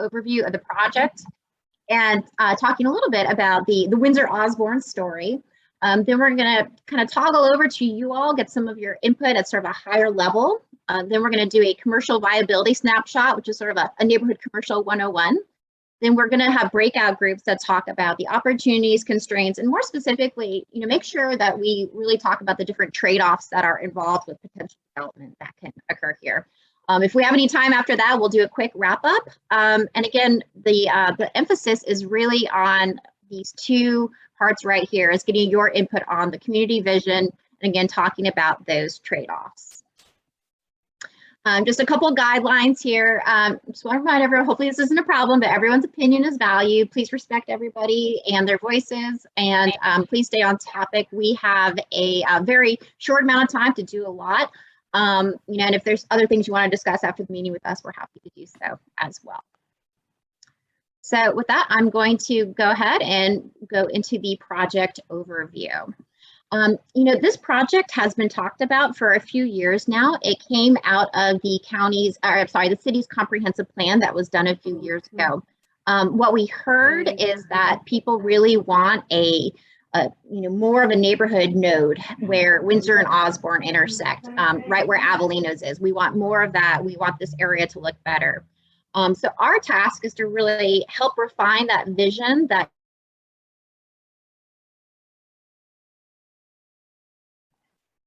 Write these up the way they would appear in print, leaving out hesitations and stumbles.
overview of the project and talking a little bit about the Windsor-Osborne story. Then we're going to kind of toggle over to you all, get some of your input at sort of a higher level. Then we're going to do a commercial viability snapshot, which is sort of a neighborhood commercial 101. Then we're going to have breakout groups that talk about the opportunities, constraints, and more specifically, make sure that we really talk about the different trade-offs that are involved with potential development that can occur here. If we have any time after that, we'll do a quick wrap up. And again, the emphasis is really on these two parts right here, is getting your input on the community vision, and again, talking about those trade-offs. Just a couple of guidelines here. Just want to remind everyone, hopefully this isn't a problem, but everyone's opinion is valued. Please respect everybody and their voices, and please stay on topic. We have a very short amount of time to do a lot. And if there's other things you want to discuss after the meeting with us, we're happy to do so as well. So with that, I'm going to go ahead and go into the project overview. This project has been talked about for a few years now. It came out of the the city's comprehensive plan that was done a few years ago. What we heard is that people really want more of a neighborhood node where Windsor and Osborne intersect, right where Avelinos is. We want more of that. We want this area to look better. So our task is to really help refine that vision that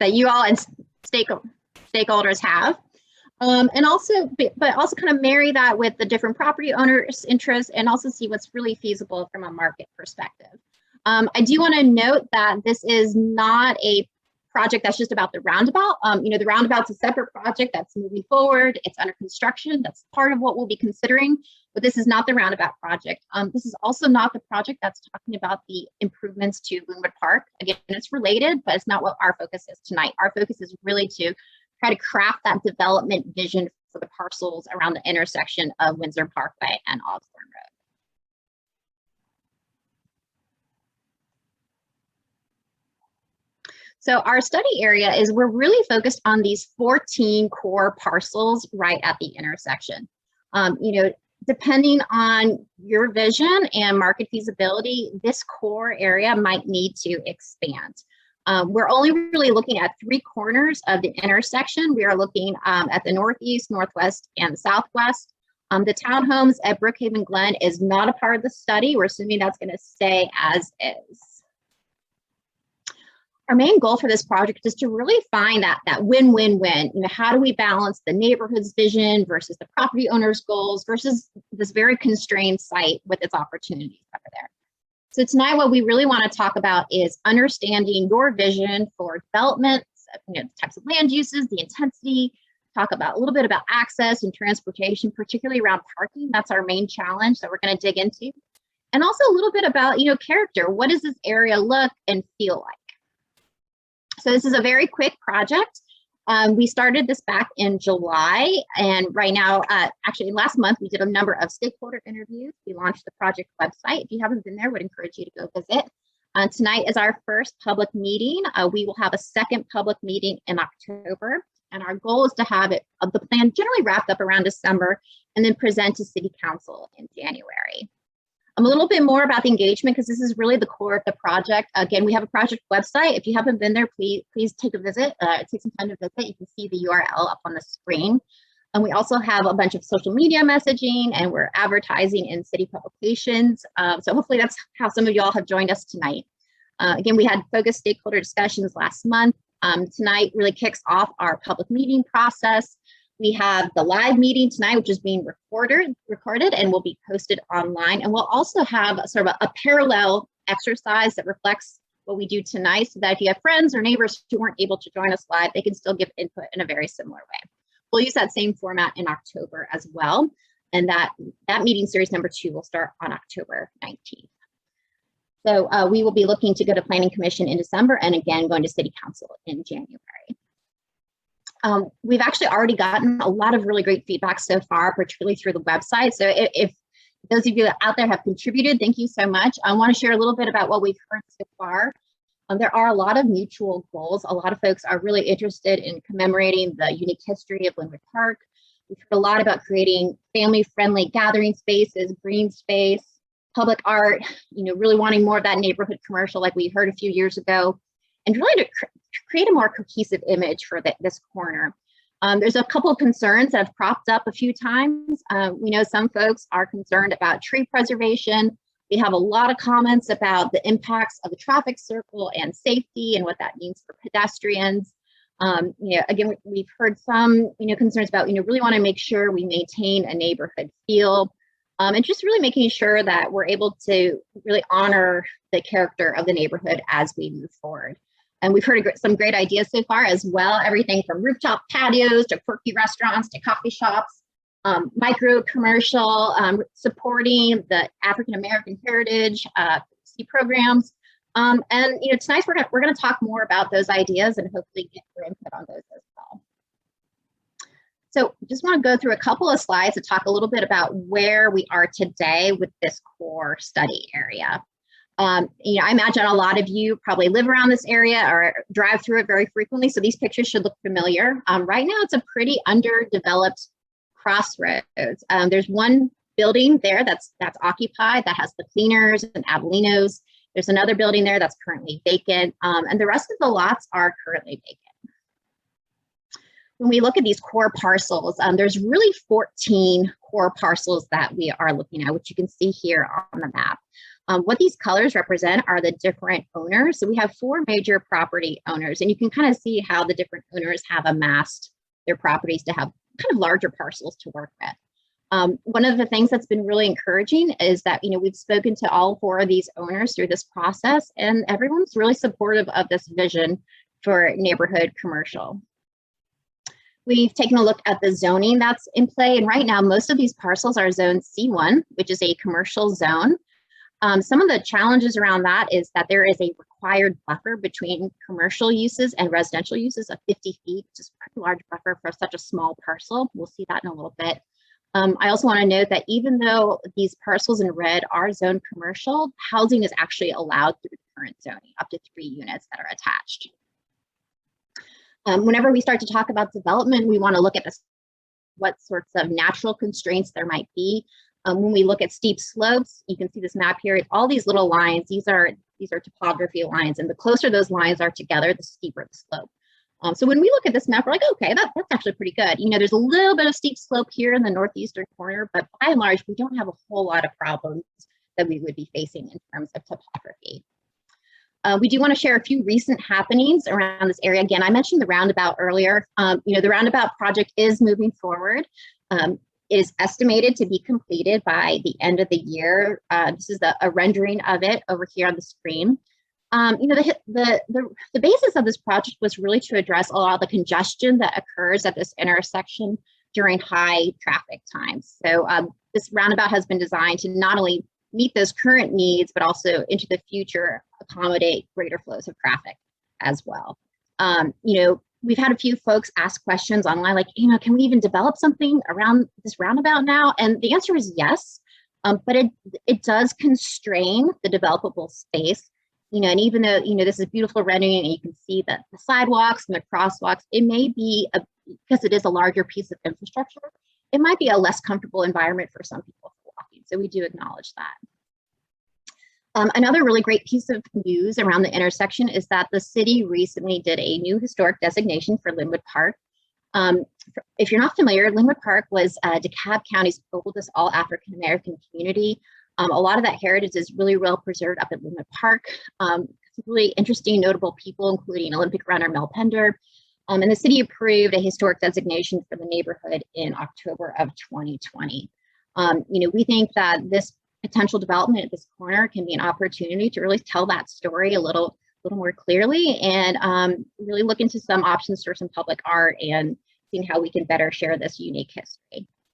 you all and stakeholders have, and also kind of marry that with the different property owners' interests, and also see what's really feasible from a market perspective. I do want to note that this is not a project that's just about the roundabout. The roundabout's a separate project that's moving forward. It's under construction. That's part of what we'll be considering, but this is not the roundabout project. This is also not the project that's talking about the improvements to Bloomwood Park. Again, it's related, but it's not what our focus is tonight. Our focus is really to try to craft that development vision for the parcels around the intersection of Windsor Parkway and Osborne Road. So our study area is we're really focused on these 14 core parcels right at the intersection. Depending on your vision and market feasibility, this core area might need to expand. We're only really looking at 3 corners of the intersection. We are looking at the northeast, northwest, and southwest. The townhomes at Brookhaven Glen is not a part of the study. We're assuming that's going to stay as is. Our main goal for this project is to really find that win-win-win. How do we balance the neighborhood's vision versus the property owner's goals versus this very constrained site with its opportunities that are there. So tonight, what we really want to talk about is understanding your vision for development, the types of land uses, the intensity, talk about a little bit about access and transportation, particularly around parking. That's our main challenge that we're going to dig into. And also a little bit about, character. What does this area look and feel like? So this is a very quick project. We started this back in July, and right now, actually last month, we did a number of stakeholder interviews. We launched the project website. If you haven't been there, I would encourage you to go visit. Tonight is our first public meeting. We will have a second public meeting in October, and our goal is to have the plan generally wrapped up around December and then present to City Council in January. A little bit more about the engagement, because this is really the core of the project. Again, we have a project website. If you haven't been there, please take a visit. Take some time to visit. You can see the URL up on the screen. And we also have a bunch of social media messaging, and we're advertising in city publications. So hopefully that's how some of y'all have joined us tonight. Again, we had focused stakeholder discussions last month. Tonight really kicks off our public meeting process. We have the live meeting tonight, which is being recorded and will be posted online. And we'll also have sort of a parallel exercise that reflects what we do tonight, so that if you have friends or neighbors who weren't able to join us live, they can still give input in a very similar way. We'll use that same format in October as well. And that meeting series number 2 will start on October 19th. So we will be looking to go to Planning Commission in December, and again, going to City Council in January. We've actually already gotten a lot of really great feedback so far, particularly through the website. So if those of you out there have contributed, thank you so much. I want to share a little bit about what we've heard so far. There are a lot of mutual goals. A lot of folks are really interested in commemorating the unique history of Bloomwood Park. We've heard a lot about creating family-friendly gathering spaces, green space, public art, really wanting more of that neighborhood commercial like we heard a few years ago, and really to create a more cohesive image for this corner. There's a couple of concerns that have cropped up a few times. We know some folks are concerned about tree preservation. We have a lot of comments about the impacts of the traffic circle and safety and what that means for pedestrians. Again, we've heard some, concerns about, really want to make sure we maintain a neighborhood feel, and just really making sure that we're able to really honor the character of the neighborhood as we move forward. And we've heard some great ideas so far as well, everything from rooftop patios to quirky restaurants to coffee shops, micro commercial, supporting the African American heritage programs. And tonight we're gonna talk more about those ideas and hopefully get your input on those as well. So just want to go through a couple of slides to talk a little bit about where we are today with this core study area. I imagine a lot of you probably live around this area or drive through it very frequently, so these pictures should look familiar. Right now, it's a pretty underdeveloped crossroads. There's one building there that's occupied that has the Cleaners and Avelinos. There's another building there that's currently vacant, and the rest of the lots are currently vacant. When we look at these core parcels, there's really 14 core parcels that we are looking at, which you can see here on the map. What these colors represent are the different owners. So we have 4 major property owners, and you can kind of see how the different owners have amassed their properties to have kind of larger parcels to work with. One of the things that's been really encouraging is that, we've spoken to all 4 of these owners through this process, and everyone's really supportive of this vision for neighborhood commercial. We've taken a look at the zoning that's in play, and right now most of these parcels are zone C1, which is a commercial zone. Some of the challenges around that is that there is a required buffer between commercial uses and residential uses of 50 feet, which is a pretty large buffer for such a small parcel. We'll see that in a little bit. I also want to note that even though these parcels in red are zoned commercial, housing is actually allowed through the current zoning, up to 3 units that are attached. Whenever we start to talk about development, we want to look at what sorts of natural constraints there might be. When we look at steep slopes, you can see this map here. All these little lines, these are topography lines, and the closer those lines are together, the steeper the slope. So when we look at this map, we're like, okay, that's actually pretty good. There's a little bit of steep slope here in the northeastern corner, but by and large, we don't have a whole lot of problems that we would be facing in terms of topography. We do want to share a few recent happenings around this area. Again, I mentioned the roundabout earlier. The roundabout project is moving forward. It is estimated to be completed by the end of the year. This is a rendering of it over here on the screen. The basis of this project was really to address a lot of the congestion that occurs at this intersection during high traffic times. So this roundabout has been designed to not only meet those current needs, but also into the future accommodate greater flows of traffic as well. We've had a few folks ask questions online, like, can we even develop something around this roundabout now? And the answer is yes, but it does constrain the developable space. And even though, this is a beautiful rendering and you can see that the sidewalks and the crosswalks, it may be, because it is a larger piece of infrastructure, it might be a less comfortable environment for some people walking. So we do acknowledge that. Another really great piece of news around the intersection is that the city recently did a new historic designation for Linwood Park. If you're not familiar, Linwood Park was DeKalb County's oldest all African American community. A lot of that heritage is really well preserved up at Linwood Park. Some really interesting, notable people, including Olympic runner Mel Pender. And the city approved a historic designation for the neighborhood in October of 2020. We think that this potential development at this corner can be an opportunity to really tell that story a little more clearly, and really look into some options for some public art and seeing how we can better share this unique history.